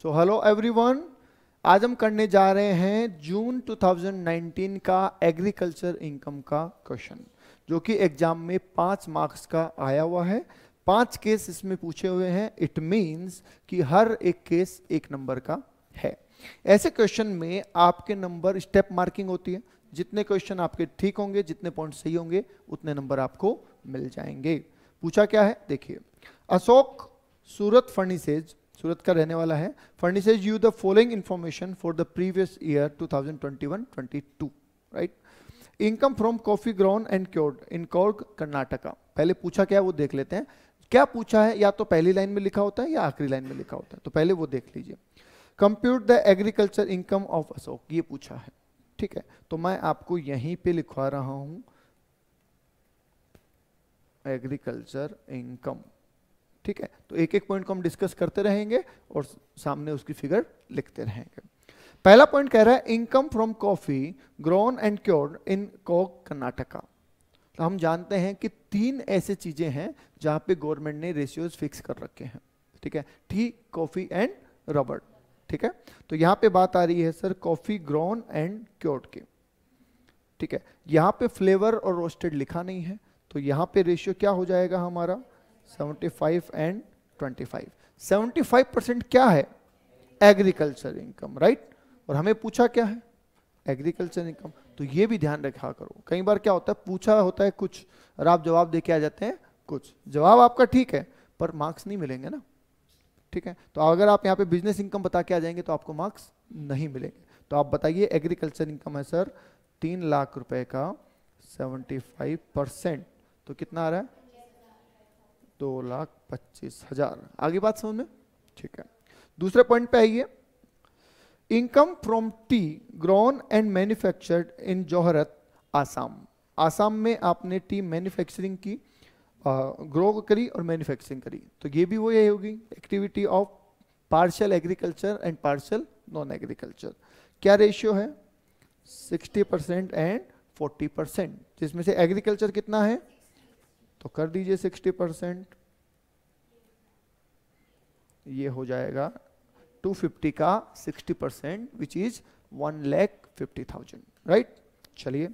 So hello everyone, आज हम करने जा रहे हैं जून 2019 का एग्रीकल्चर इनकम का क्वेश्चन, जो कि एग्जाम में 5 मार्क्स का आया हुआ है। 5 केस इसमें पूछे हुए हैं। इट मींस कि हर एक केस 1 नंबर का है। ऐसे क्वेश्चन में आपके नंबर स्टेप मार्किंग होती है। जितने क्वेश्चन आपके ठीक होंगे, जितने पॉइंट सही होंगे, उतने नंबर आपको मिल जाएंगे। पूछा क्या है, देखिए। अशोक सूरत फर्निसेज, सूरत का रहने वाला है, furnishes you the following information for the previous year 2021-22, right. Income from coffee grown and cured in Coorg Karnataka. पहले पूछा क्या है वो देख लेते हैं। क्या पूछा है, या तो पहली लाइन में लिखा होता है या आखिरी लाइन में लिखा होता है, तो पहले वो देख लीजिए। Compute the agriculture income of Ashok, ये पूछा है, ठीक है। तो मैं आपको यहीं पे लिखवा रहा हूं एग्रीकल्चर इनकम, ठीक है। तो एक एक पॉइंट को हम डिस्कस करते रहेंगे और सामने उसकी फिगर लिखते रहेंगे। पहला पॉइंट कह रहा है income from coffee grown and cured in Coorg Karnataka. तो हम जानते हैं कि 3 ऐसे चीजें हैं जहां पे गवर्नमेंट ने रेशियोज फिक्स कर रखे हैं, ठीक है। टी, कॉफी एंड रबर, ठीक है। तो यहां पे बात आ रही है sir coffee grown and cured की, ठीक है। यहां पे फ्लेवर और रोस्टेड लिखा नहीं है, तो यहां पे रेशियो क्या हो जाएगा हमारा 75 एंड 25। 75% क्या है, एग्रीकल्चर इनकम, राइट। और हमें पूछा क्या है, एग्रीकल्चर इनकम। तो ये भी ध्यान रखा करो, कई बार क्या होता है, पूछा होता है कुछ और आप जवाब देके आ जाते हैं कुछ। जवाब आपका ठीक है पर मार्क्स नहीं मिलेंगे ना, ठीक है। तो अगर आप यहाँ पे बिजनेस इनकम बता के आ जाएंगे तो आपको मार्क्स नहीं मिलेंगे। तो आप बताइए एग्रीकल्चर इनकम है सर 3 लाख रुपए का 75%, तो कितना आ रहा है 2,25,000। आगे बात समझ में, ठीक है। दूसरे पॉइंट पे आइए। Income from tea grown and manufactured in Jorhat Assam. Assam में आपने टी मैन्युफैक्चरिंग की, ग्रो करी और मैन्युफैक्चरिंग करी, तो ये भी वही होगी activity of partial agriculture and partial non agriculture. क्या रेशियो है 60% एंड 40%, जिसमें से एग्रीकल्चर कितना है, तो कर दीजिए 60%, ये हो जाएगा 250 का 60%, विच इज 1,50,000, राइट। चलिए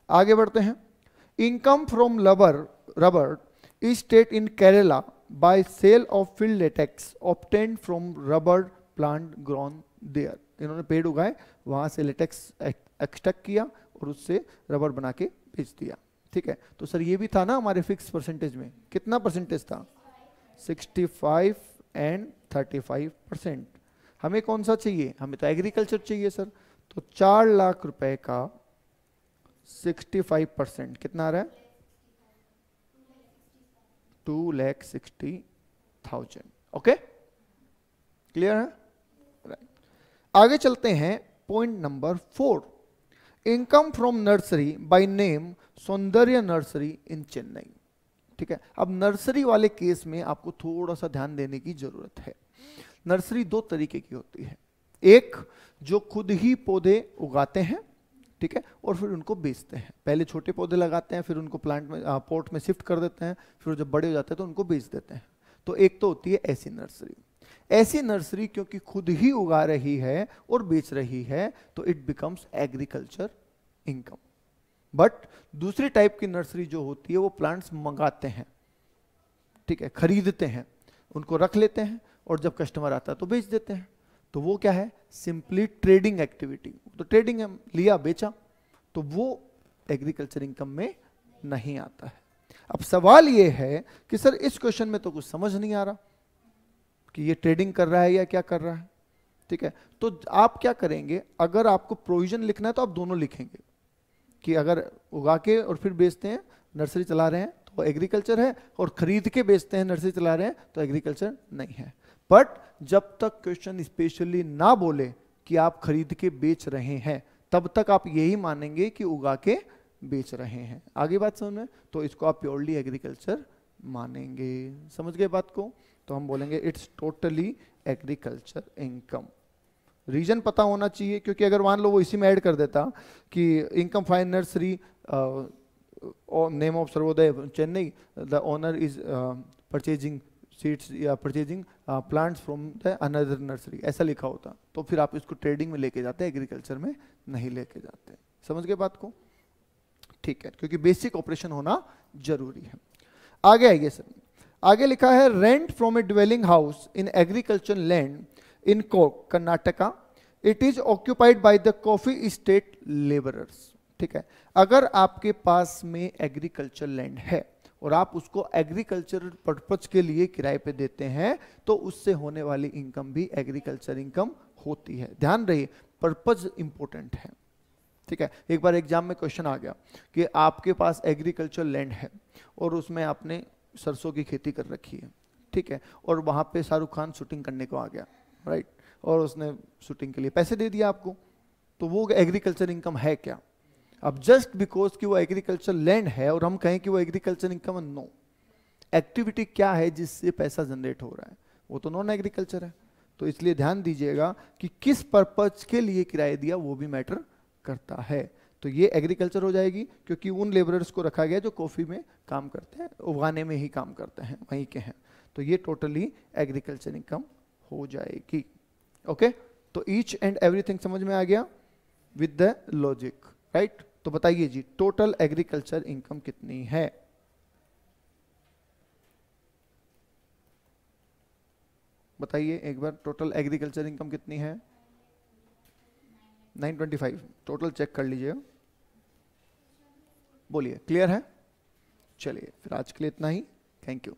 आगे बढ़ते हैं। Income from rubber is state in Kerala by sale of field latex obtained from rubber plant grown there. इन्होंने पेड़ उगाए, वहां से लेटेक्स एक्सट्रैक्ट किया और उससे रबर बना के बेच दिया, ठीक है। तो सर ये भी था ना हमारे फिक्स परसेंटेज में, कितना परसेंटेज था 65 एंड 35%। हमें कौन सा चाहिए, हमें तो एग्रीकल्चर चाहिए सर। तो 4 लाख रुपए का 65% कितना आ रहा है 2,60,000। ओके, क्लियर है, राइट। आगे चलते हैं point number 4। Income from nursery by name सौंदर्य नर्सरी इन चेन्नई, ठीक है। अब नर्सरी वाले केस में आपको थोड़ा सा ध्यान देने की जरूरत है। नर्सरी 2 तरीके की होती है, एक जो खुद ही पौधे उगाते हैं, ठीक है, और फिर उनको बेचते हैं। पहले छोटे पौधे लगाते हैं, फिर उनको प्लांट में पॉट में शिफ्ट कर देते हैं, फिर जब बड़े हो जाते हैं तो उनको बेच देते हैं। तो एक तो होती है ऐसी नर्सरी। ऐसी नर्सरी क्योंकि खुद ही उगा रही है और बेच रही है, तो it becomes agriculture income. But दूसरी टाइप की नर्सरी जो होती है वो प्लांट्स मंगाते हैं, ठीक है, खरीदते हैं, उनको रख लेते हैं और जब कस्टमर आता है तो बेच देते हैं। तो वो क्या है, सिंपली ट्रेडिंग एक्टिविटी। तो ट्रेडिंग है, लिया बेचा, तो वो एग्रीकल्चर इनकम में नहीं आता है। अब सवाल ये है कि सर इस क्वेश्चन में तो कुछ समझ नहीं आ रहा कि ये ट्रेडिंग कर रहा है या क्या कर रहा है, ठीक है। तो आप क्या करेंगे, अगर आपको प्रोविजन लिखना है तो आप दोनों लिखेंगे कि अगर उगा के और फिर बेचते हैं, नर्सरी चला रहे हैं तो एग्रीकल्चर है, और खरीद के बेचते हैं, नर्सरी चला रहे हैं तो एग्रीकल्चर नहीं है। बट जब तक क्वेश्चन स्पेशली ना बोले कि आप खरीद के बेच रहे हैं, तब तक आप यही मानेंगे कि उगा के बेच रहे हैं। आगे बात समझ में, तो इसको आप प्योरली एग्रीकल्चर मानेंगे। समझ गए बात को, तो हम बोलेंगे it's totally agriculture income. Reason पता होना चाहिए, क्योंकि अगर मान लो वो इसी में ऐड कर देता कि income from nursery name of Sarvodaya Chennai, the owner is purchasing seeds या purchasing plants from the another nursery, ऐसा लिखा होता तो फिर आप इसको ट्रेडिंग में लेके जाते, एग्रीकल्चर में नहीं लेके जाते। समझ गए बात को? ठीक है, क्योंकि बेसिक ऑपरेशन होना जरूरी है। आगे आइए सर, आगे लिखा है rent from A dwelling house in agriculture land in Karnataka, it is occupied by the coffee state labourers. ठीक है, अगर आपके पास में एग्रीकल्चर लैंड है और आप उसको एग्रीकल्चर पर्पज के लिए किराए पे देते हैं तो उससे होने वाली इनकम भी एग्रीकल्चर इनकम होती है। ध्यान रहिए, पर्पज इंपॉर्टेंट है। ठीक है, एक बार एग्जाम में क्वेश्चन आ गया कि आपके पास एग्रीकल्चर लैंड है और उसमें आपने सरसों की खेती कर रखी है, ठीक है, और वहां पे शाहरुख खान शूटिंग करने को आ गया, राइट, और उसने शूटिंग के लिए पैसे दे दिया आपको, तो वो एग्रीकल्चर इनकम है क्या? अब जस्ट बिकॉज कि वो एग्रीकल्चर लैंड है और हम कहें कि वो एग्रीकल्चर इनकम, नो, एक्टिविटी क्या है जिससे पैसा जनरेट हो रहा है, वो तो नॉन एग्रीकल्चर है। तो इसलिए ध्यान दीजिएगा कि किस पर्पज के लिए किराया दिया वो भी मैटर करता है। तो ये एग्रीकल्चर हो जाएगी क्योंकि उन लेबरर्स को रखा गया जो कॉफी में काम करते हैं, उगाने में ही काम करते हैं, वहीं के हैं, तो ये टोटली एग्रीकल्चर इनकम हो जाएगी। ओके, तो ईच एंड एवरीथिंग समझ में आ गया विद द लॉजिक, राइट? तो बताइए जी, टोटल एग्रीकल्चर इनकम कितनी है? बताइए एक बार, टोटल एग्रीकल्चर इनकम कितनी है? 925। टोटल चेक कर लीजिए, बोलिए क्लियर है? चलिए फिर आज के लिए इतना ही, थैंक यू।